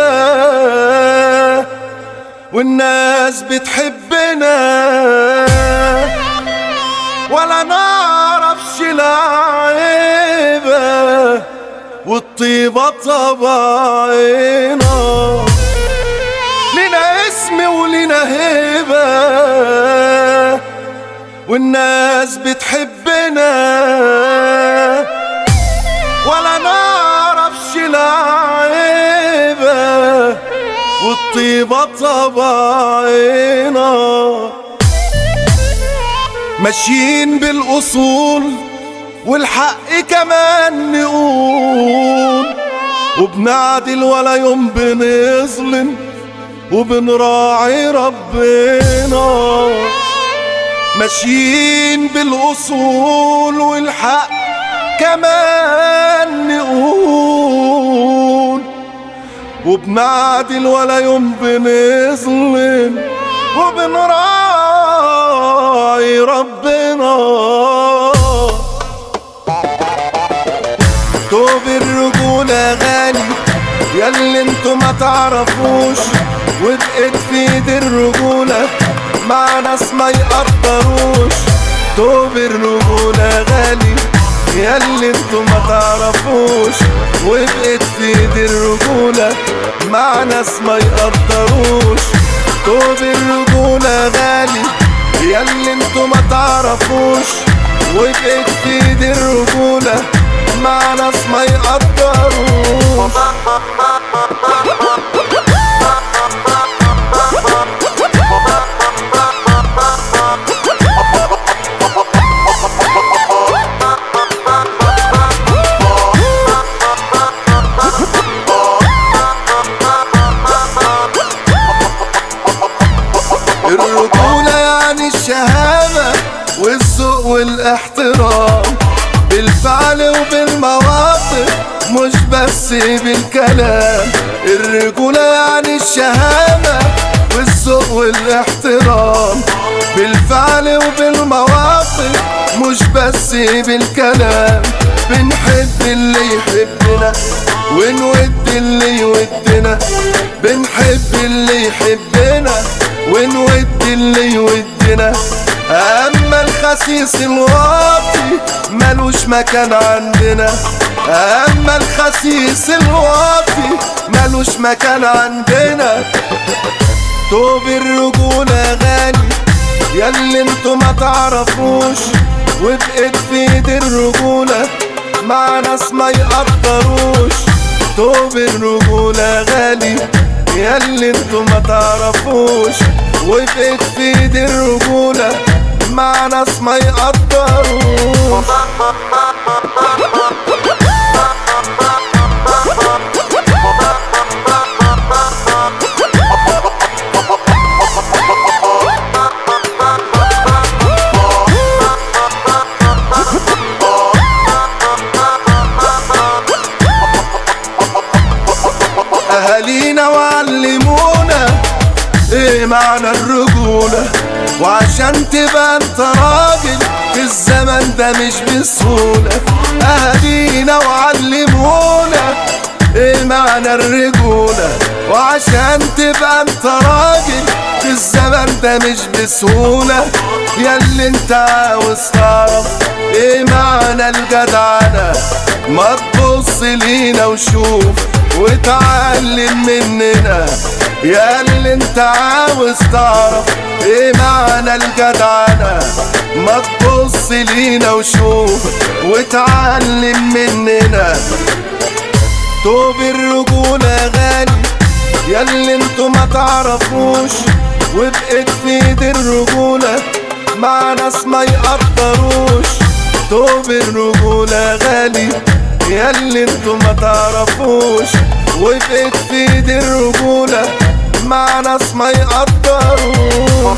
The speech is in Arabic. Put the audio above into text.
هيبة والناس بتحبنا، ولا نعرفش العيبة والطيبة طبعنا. لنا اسم ولنا هيبة والناس بتحبنا، ولا نعرفش العيبة والطيبة طبعنا. ماشيين بالأصول والحق كمان نقول، وبنعدل ولا يوم بنظلم وبنراعي ربنا. ماشيين بالأصول والحق كمان نقول، وبنعدل ولا يوم بنظلم وبنراعي ربنا. توب الرجولة غالي ياللي انتو ما تعرفوش، وبقيت في ايد الرجولة مع ناس ما يقدروش. توب الرجولة غالي ياللي انتو ما تعرفوش، وبقيت في ايد الرجولة مع ناس ما يقدروش. توب الرجولة غالي ياللي انتو ما تعرفوش، وبقيت في ايد الرجولة مع ناس ما يقدروش. الرجولة يعني الشهامة والذوق والاحترام، بالفعل وبالمواقف مش بس بالكلام. الرجولة يعني الشهامة والذوق والاحترام، بالفعل وبالمواقف مش بس بالكلام. بنحب اللي يحبنا ونود اللي يودنا، بنحب اللي يحبنا ونود اللي يودنا. اما الخسيس الواطي ملوش مكان عندنا، اما الخسيس الواطي ملوش مكان عندنا. توب الرجولة غالي ياللي انتو ما تعرفوش، وبقيت في ايد الرجولة مع ناس ما يقدروش. توب الرجولة غالي ياللي انتو ما تعرفوش، وبقيت في ايد الرجولة مع ناس ما يقدروش. أهالينا وعلمونا ايه معنى الرجولة، وعشان تبقى انت راجل في الزمن ده مش بسهولة. أهالينا وعلمونا ايه معنى الرجولة، وعشان تبقى انت راجل في الزمن ده مش بسهولة. ياللي انت عاوز تعرف ايه معنى الجدعنة، ما تبص لينا وشوف وتعلم مننا. ياللي انت عاوز تعرف ايه معنى الجدعنة، ما تبص لينا وشوف وتعلم مننا. توب الرجولة غالي ياللي انتو ما تعرفوش، وبقيت في ايد الرجولة مع ناس ما يقدروش. توب الرجولة غالي ياللي انتو ما تعرفوش، وبقيت في ايد الرجولة مع ناس ما يقدروش.